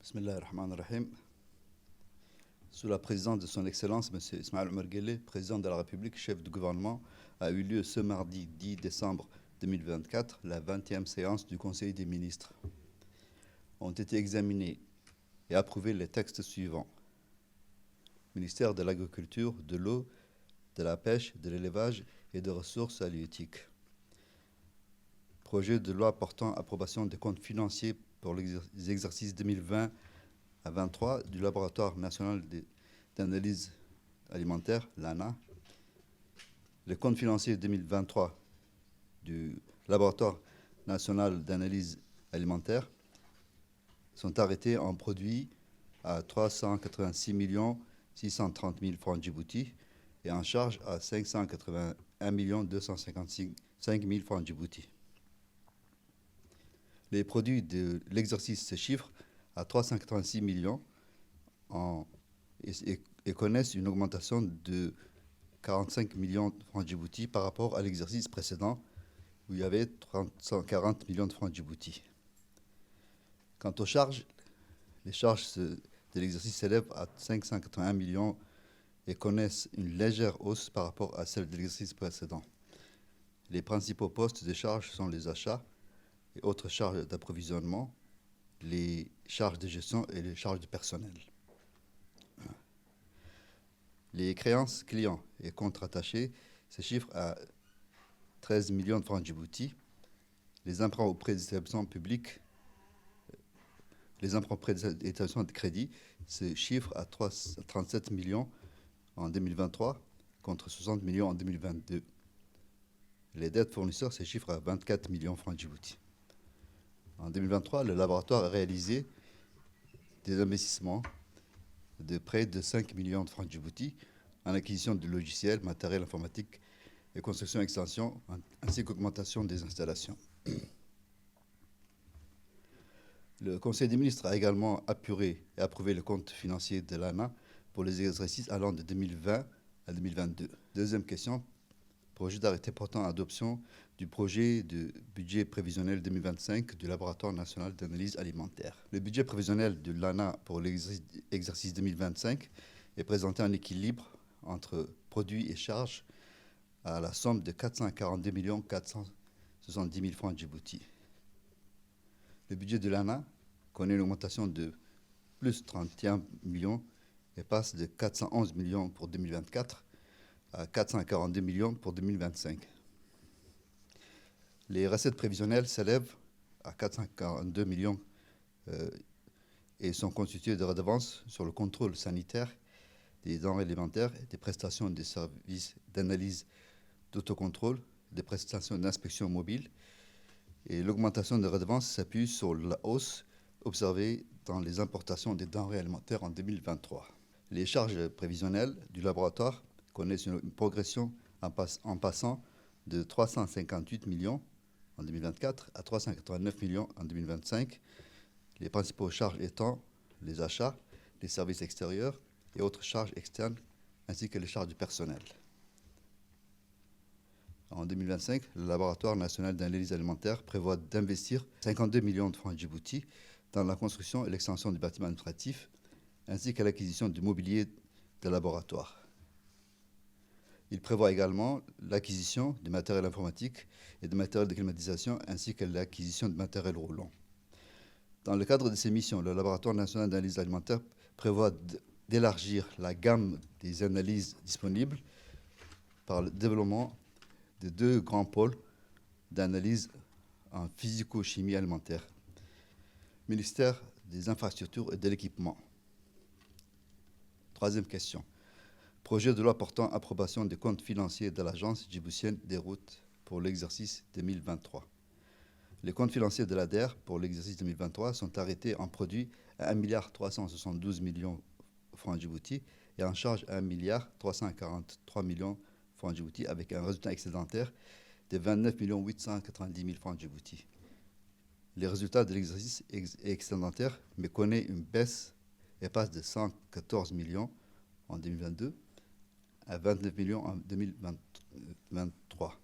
Bismillah ar-Rahman ar-Rahim. Sous la présidence de son Excellence, M. Ismaël Omar Guelleh, président de la République, chef de gouvernement, a eu lieu ce mardi 10 décembre 2024 la 20e séance du Conseil des ministres. Ont été examinés et approuvés les textes suivants. Ministère de l'Agriculture, de l'eau, de la pêche, de l'élevage et des ressources halieutiques. Projet de loi portant approbation des comptes financiers pour les exercices 2020 à 23 du Laboratoire national d'analyse alimentaire, l'ANA. Les comptes financiers 2023 du Laboratoire national d'analyse alimentaire sont arrêtés en produits à 386 630 000 francs Djibouti et en charge à 581 255 000 francs Djibouti. Les produits de l'exercice se chiffrent à 386 millions et connaissent une augmentation de 45 millions de francs Djibouti par rapport à l'exercice précédent où il y avait 340 millions de francs Djibouti. Quant aux charges, les charges de l'exercice s'élèvent à 581 millions et connaissent une légère hausse par rapport à celle de l'exercice précédent. Les principaux postes de charges sont les achats et autres charges d'approvisionnement, les charges de gestion et les charges de personnel. Les créances clients et comptes rattachés se chiffrent à 13 millions de francs Djibouti. Les emprunts auprès des établissements publics, les emprunts auprès des établissements de crédit se chiffrent à 37 millions en 2023 contre 60 millions en 2022. Les dettes fournisseurs se chiffrent à 24 millions de francs Djibouti. En 2023, le laboratoire a réalisé des investissements de près de 5 millions de francs Djibouti en acquisition de logiciels, matériel informatique et construction et extension, ainsi qu'augmentation des installations. Le Conseil des ministres a également apuré et approuvé le compte financier de l'ANA pour les exercices allant de 2020 à 2022. Deuxième question, projet d'arrêté portant adoption du projet de budget prévisionnel 2025 du Laboratoire national d'analyse alimentaire. Le budget prévisionnel de l'ANA pour l'exercice 2025 est présenté en équilibre entre produits et charges à la somme de 442 470 000 francs Djibouti. Le budget de l'ANA connaît une augmentation de plus 31 millions et passe de 411 millions pour 2024 à 442 millions pour 2025. Les recettes prévisionnelles s'élèvent à 442 millions et sont constituées de redevances sur le contrôle sanitaire des denrées alimentaires, des prestations des services d'analyse d'autocontrôle, des prestations d'inspection mobile. Et l'augmentation des redevances s'appuie sur la hausse observée dans les importations des denrées alimentaires en 2023. Les charges prévisionnelles du laboratoire connaissent une progression en passant de 358 millions en 2024 à 389 millions en 2025, les principaux charges étant les achats, les services extérieurs et autres charges externes, ainsi que les charges du personnel. En 2025, le Laboratoire national d'analyse alimentaire prévoit d'investir 52 millions de francs Djibouti dans la construction et l'extension du bâtiment administratif, ainsi qu'à l'acquisition du mobilier de laboratoire. Il prévoit également l'acquisition de matériel informatique et de matériel de climatisation, ainsi que l'acquisition de matériel roulant. Dans le cadre de ces missions, le Laboratoire national d'analyse alimentaire prévoit d'élargir la gamme des analyses disponibles par le développement de 2 grands pôles d'analyse en physico-chimie alimentaire. Ministère des infrastructures et de l'équipement. Troisième question. Projet de loi portant approbation des comptes financiers de l'Agence djiboutienne des routes pour l'exercice 2023. Les comptes financiers de l'ADER pour l'exercice 2023 sont arrêtés en produit à 1 372 millions de francs Djibouti et en charge à 1 343 millions de francs Djibouti avec un résultat excédentaire de 29 890 000 francs Djibouti. Les résultats de l'exercice excédentaire mais connaît une baisse et passe de 114 millions en 2022 à 29 millions en 2023.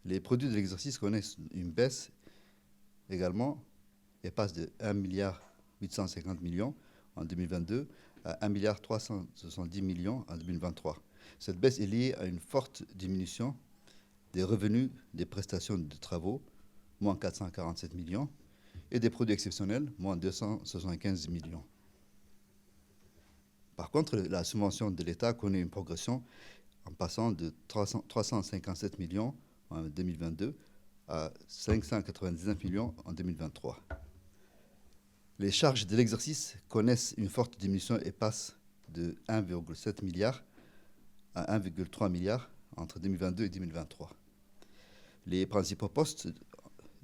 Les produits de l'exercice connaissent une baisse également et passent de 1 850 millions en 2022 à 1 370 millions en 2023. Cette baisse est liée à une forte diminution des revenus des prestations de travaux, moins 447 millions, et des produits exceptionnels, moins 275 millions. Par contre, la subvention de l'État connaît une progression en passant de 357 millions en 2022 à 599 millions en 2023. Les charges de l'exercice connaissent une forte diminution et passent de 1,7 milliard à 1,3 milliard entre 2022 et 2023. Les principaux postes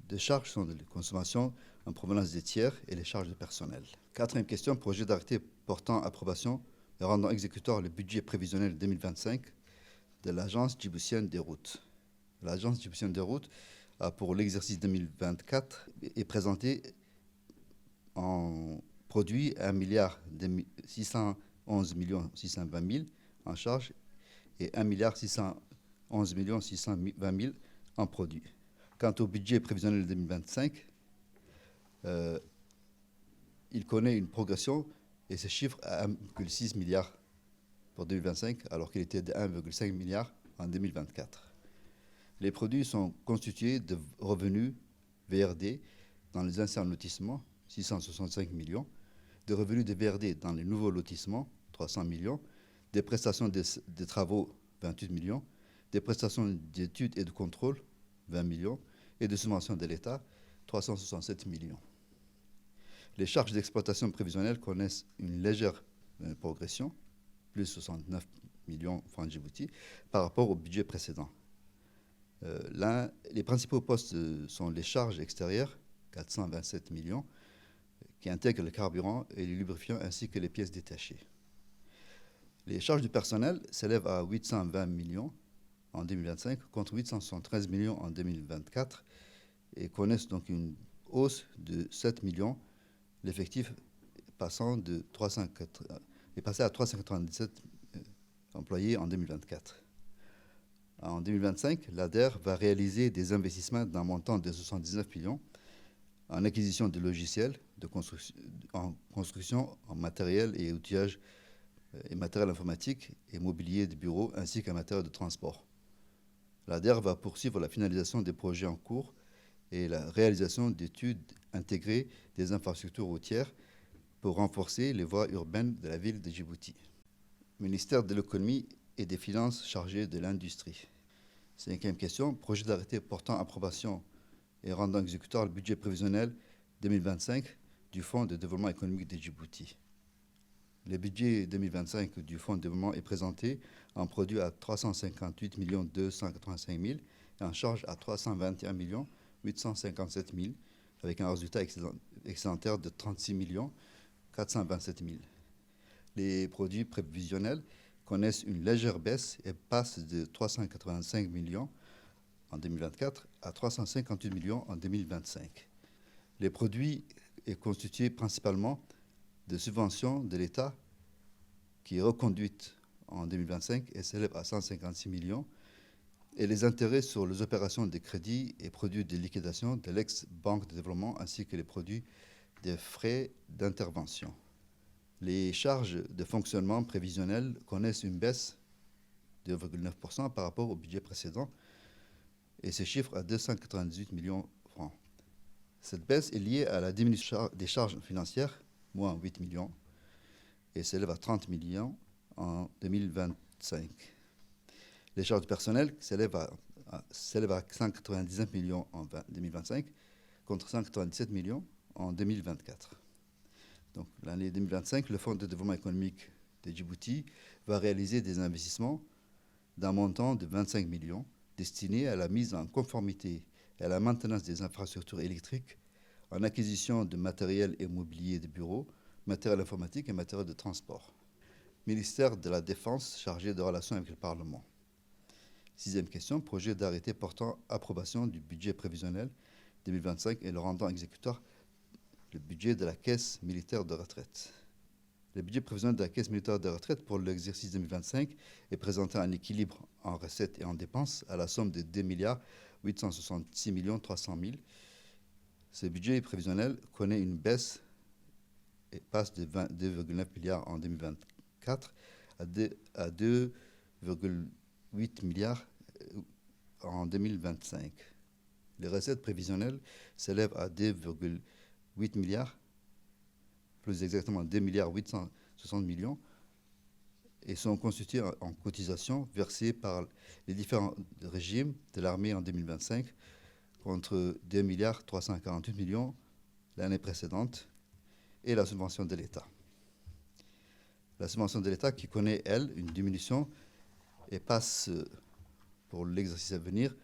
de charges sont les consommations en provenance des tiers et les charges de personnel. Quatrième question, projet d'arrêté portant approbation et rendant exécutoire le budget prévisionnel 2025 de l'Agence djiboutienne des routes. L'Agence djiboutienne des routes a pour l'exercice 2024 est présentée en produit 1 milliard 611 620 000 en charge et 1 milliard 611 620 000 en produit. Quant au budget prévisionnel 2025, il connaît une progression et se chiffre à 1,6 milliard pour 2025 alors qu'il était de 1,5 milliard en 2024. Les produits sont constitués de revenus VRD dans les anciens lotissements, 665 millions, de revenus de VRD dans les nouveaux lotissements, 300 millions, des prestations de travaux, 28 millions, des prestations d'études et de contrôle, 20 millions, et de subventions de l'État, 367 millions. Les charges d'exploitation prévisionnelles connaissent une légère progression, plus 69 millions francs Djibouti, par rapport au budget précédent. Les principaux postes sont les charges extérieures, 427 millions, qui intègrent le carburant et les lubrifiants ainsi que les pièces détachées. Les charges du personnel s'élèvent à 820 millions en 2025 contre 873 millions en 2024 et connaissent donc une hausse de 7 millions, l'effectif est passé à 397 employés en 2024. En 2025, l'ADER va réaliser des investissements d'un montant de 79 millions en acquisition de logiciels, en construction, en matériel et outillage et matériel informatique et mobilier de bureau, ainsi qu'en matériel de transport. L'ADER va poursuivre la finalisation des projets en cours et la réalisation d'études intégrées des infrastructures routières pour renforcer les voies urbaines de la ville de Djibouti. Ministère de l'économie et des finances chargé de l'industrie. Cinquième question, projet d'arrêté portant approbation et rendant exécutoire le budget prévisionnel 2025 du Fonds de développement économique de Djibouti. Le budget 2025 du Fonds de développement est présenté en produit à 358 285 000 et en charge à 321 857 000 avec un résultat excédentaire de 36 427 000. Les produits prévisionnels connaissent une légère baisse et passent de 385 millions en 2024 à 358 millions en 2025. Les produits sont constitués principalement de subventions de l'État qui est reconduite en 2025 et s'élève à 156 millions et les intérêts sur les opérations de crédit et produits de liquidation de l'ex-banque de développement ainsi que les produits des frais d'intervention. Les charges de fonctionnement prévisionnelles connaissent une baisse de 2,9% par rapport au budget précédent et se chiffre à 298 millions francs. Cette baisse est liée à la diminution des charges financières, moins 8 millions, et s'élève à 30 millions en 2025. Les charges de personnel s'élèvent à 199 millions en 2025 contre 197 millions en 2024. Donc, l'année 2025, le Fonds de développement économique de Djibouti va réaliser des investissements d'un montant de 25 millions destinés à la mise en conformité et à la maintenance des infrastructures électriques, en acquisition de matériel et mobilier de bureau, matériel informatique et matériel de transport. Ministère de la Défense chargé de relations avec le Parlement. Sixième question, projet d'arrêté portant approbation du budget prévisionnel 2025 et le rendant exécutoire le budget de la Caisse militaire de retraite. Le budget prévisionnel de la Caisse militaire de retraite pour l'exercice 2025 est présenté en équilibre en recettes et en dépenses à la somme de 2 866 300 000. Ce budget prévisionnel connaît une baisse et passe de 2,9 milliards en 2024 à 2,8 milliards en 2025. Les recettes prévisionnelles s'élèvent à 2,8 milliards, plus exactement 2 milliards 860 millions, et sont constituées en cotisations versées par les différents régimes de l'armée en 2025 contre 2 milliards 348 millions l'année précédente et la subvention de l'État. La subvention de l'État qui connaît, elle, une diminution et passe pour l'exercice à venir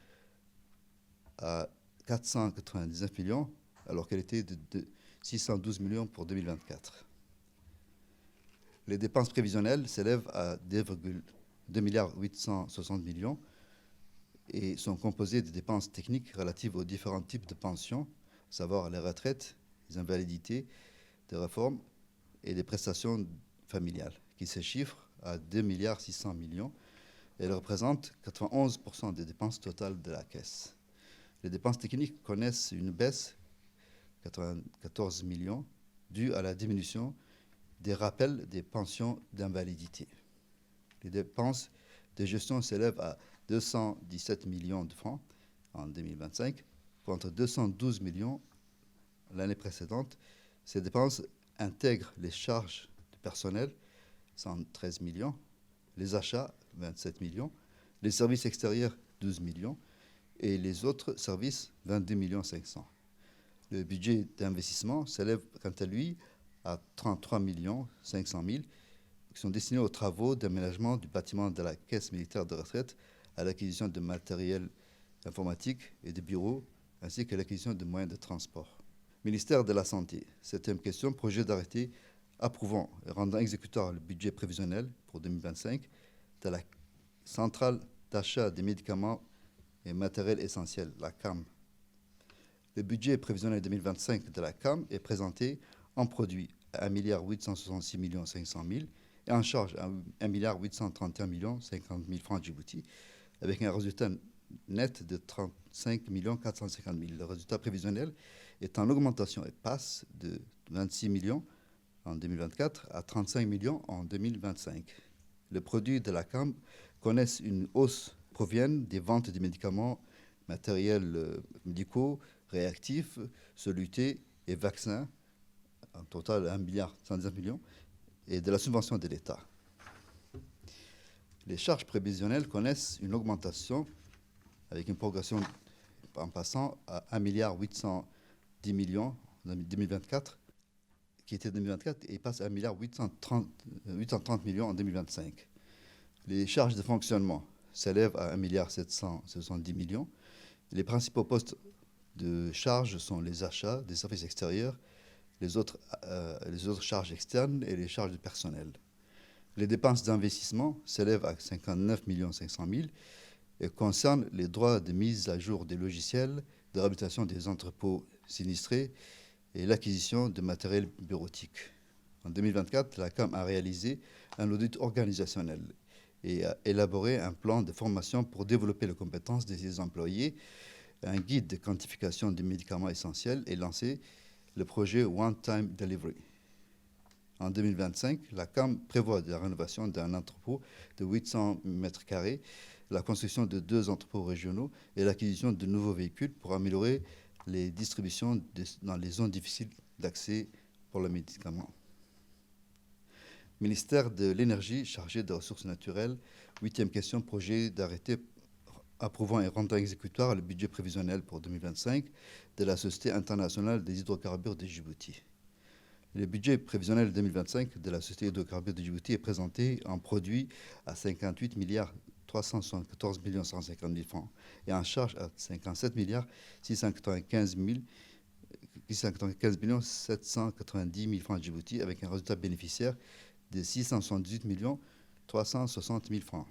à 499 millions alors qu'elle était de 612 millions pour 2024. Les dépenses prévisionnelles s'élèvent à 2 milliards 860 millions et sont composées de dépenses techniques relatives aux différents types de pensions, à savoir les retraites, les invalidités, des réformes et des prestations familiales, qui se chiffrent à 2 milliards 600 millions. Elles représentent 91% des dépenses totales de la Caisse. Les dépenses techniques connaissent une baisse, 94 millions, due à la diminution des rappels des pensions d'invalidité. Les dépenses de gestion s'élèvent à 217 millions de francs en 2025 contre 212 millions l'année précédente. Ces dépenses intègrent les charges de personnel, 113 millions, les achats, 27 millions, les services extérieurs, 12 millions, et les autres services, 22 millions 500. Le budget d'investissement s'élève quant à lui à 33 millions 500 000 qui sont destinés aux travaux d'aménagement du bâtiment de la Caisse militaire de retraite, à l'acquisition de matériel informatique et de bureaux, ainsi qu'à l'acquisition de moyens de transport. Ministère de la Santé. Septième question, projet d'arrêté approuvant et rendant exécutoire le budget prévisionnel pour 2025 de la centrale d'achat des médicaments et matériel essentiel, la CAM. Le budget prévisionnel 2025 de la CAM est présenté en produit à 1 866 500 000 et en charge à 1 831 50 000 francs Djibouti, avec un résultat net de 35 450 000. Le résultat prévisionnel est en augmentation et passe de 26 millions en 2024 à 35 millions en 2025. Les produits de la CAM connaissent une hausse proviennent des ventes des médicaments, matériels médicaux, réactifs, solutés et vaccins, en total 1 milliard 119 millions, et de la subvention de l'État. Les charges prévisionnelles connaissent une augmentation avec une progression en passant à 1 milliard 810 millions en 2024, qui était 2024, et passe à 1 milliard 830 millions en 2025. Les charges de fonctionnement s'élèvent à 1 milliard 770 millions. Les principaux postes de charges sont les achats des services extérieurs, les autres charges externes et les charges de personnel. Les dépenses d'investissement s'élèvent à 59 500 000 et concernent les droits de mise à jour des logiciels, de réhabilitation des entrepôts sinistrés et l'acquisition de matériel bureautique. En 2024, la CAM a réalisé un audit organisationnel et a élaboré un plan de formation pour développer les compétences de ses employés, un guide de quantification des médicaments essentiels et lancé le projet One Time Delivery. En 2025, la CAM prévoit la rénovation d'un entrepôt de 800 m², la construction de 2 entrepôts régionaux et l'acquisition de nouveaux véhicules pour améliorer les distributions dans les zones difficiles d'accès pour le médicament. Ministère de l'Énergie chargé des ressources naturelles. 8e question, projet d'arrêté approuvant et rendant exécutoire le budget prévisionnel pour 2025 de la Société internationale des hydrocarbures de Djibouti. Le budget prévisionnel 2025 de la Société hydrocarbures de Djibouti est présenté en produit à 58 milliards 374 150 000 francs et en charge à 57 milliards 695 790 000 francs de Djibouti avec un résultat bénéficiaire de 678 360 000 francs.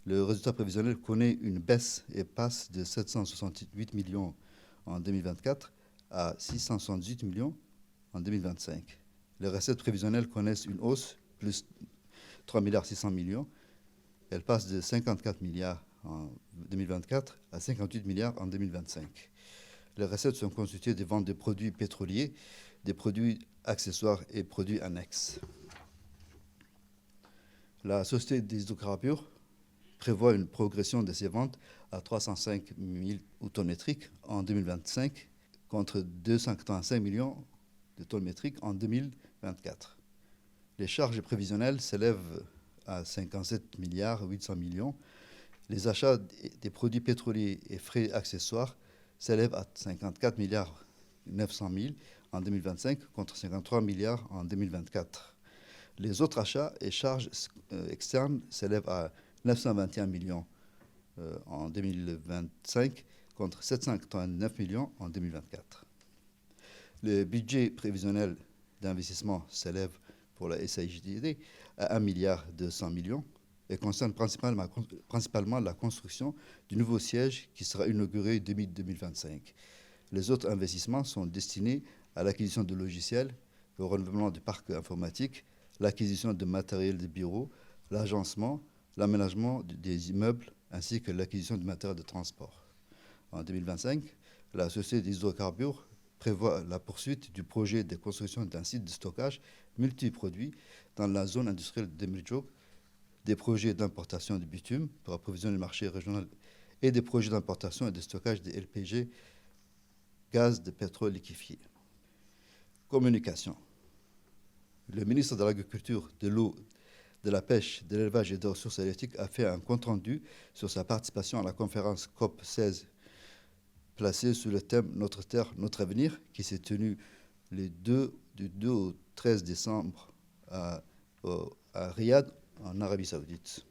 Le résultat prévisionnel connaît une baisse et passe de 768 millions en 2024 à 678 millions en 2025. Les recettes prévisionnelles connaissent une hausse, plus 3 milliards 600 millions. Elles passent de 54 milliards en 2024 à 58 milliards en 2025. Les recettes sont constituées des ventes de produits pétroliers des produits accessoires et produits annexes. La Société des hydrocarbures prévoit une progression de ses ventes à 305 000 tonnes métriques en 2025 contre 285 millions de tonnes métriques en 2024. Les charges prévisionnelles s'élèvent à 57 milliards 800 millions. Les achats des produits pétroliers et frais accessoires s'élèvent à 54 milliards 900 000 en 2025 contre 53 milliards en 2024. Les autres achats et charges externes s'élèvent à 921 millions en 2025 contre 789 millions en 2024. Le budget prévisionnel d'investissement s'élève pour la SAIGD à 1 milliard 200 millions et concerne principalement la construction du nouveau siège qui sera inauguré début 2025. Les autres investissements sont destinés à l'acquisition de logiciels, au renouvellement du parc informatique, l'acquisition de matériel de bureau, l'agencement, l'aménagement des immeubles ainsi que l'acquisition de matériel de transport. En 2025, la Société des hydrocarbures prévoit la poursuite du projet de construction d'un site de stockage multiproduit dans la zone industrielle de Mirjok, des projets d'importation de bitume pour approvisionner le marché régional et des projets d'importation et de stockage de LPG, gaz de pétrole liquéfié. Communication. Le ministre de l'Agriculture, de l'Eau, de la Pêche, de l'Élevage et des Ressources halieutiques a fait un compte-rendu sur sa participation à la conférence COP 16 placée sous le thème « Notre terre, notre avenir » qui s'est tenue du 2 au 13 décembre à Riyad, en Arabie Saoudite.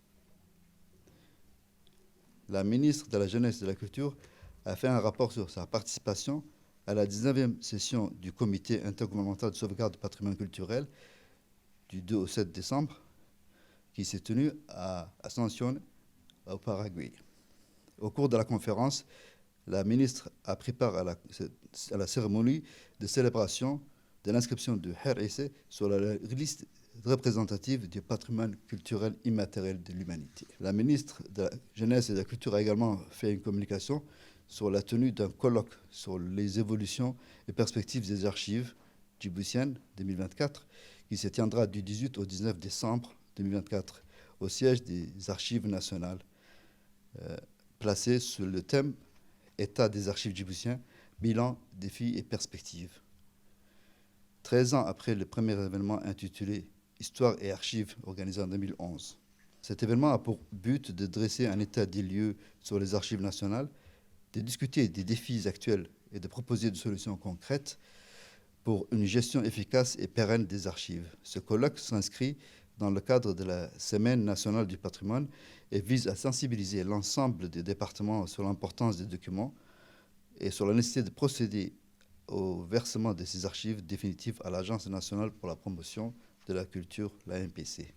La ministre de la Jeunesse et de la Culture a fait un rapport sur sa participation à la 19e session du Comité intergouvernemental de sauvegarde du patrimoine culturel du 2 au 7 décembre, qui s'est tenue à Asunción, au Paraguay. Au cours de la conférence, la ministre a pris part à la cérémonie de célébration de l'inscription de RSE sur la liste représentative du patrimoine culturel immatériel de l'humanité. La ministre de la Jeunesse et de la Culture a également fait une communication sur la tenue d'un colloque sur les évolutions et perspectives des archives djiboutiennes 2024 qui se tiendra du 18 au 19 décembre 2024 au siège des Archives nationales, placé sous le thème « État des archives djiboutiens, bilan, défis et perspectives ». 13 ans après le premier événement intitulé « Histoire et archives » organisé en 2011. Cet événement a pour but de dresser un état des lieux sur les archives nationales, de discuter des défis actuels et de proposer des solutions concrètes pour une gestion efficace et pérenne des archives. Ce colloque s'inscrit dans le cadre de la Semaine nationale du patrimoine et vise à sensibiliser l'ensemble des départements sur l'importance des documents et sur la nécessité de procéder au versement de ces archives définitives à l'Agence nationale pour la promotion de la culture, la MPC.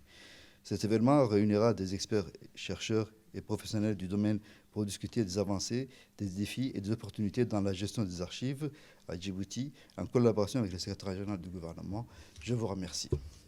Cet événement réunira des experts, chercheurs et professionnels du domaine pour discuter des avancées, des défis et des opportunités dans la gestion des archives à Djibouti, en collaboration avec le secrétaire régional du gouvernement. Je vous remercie.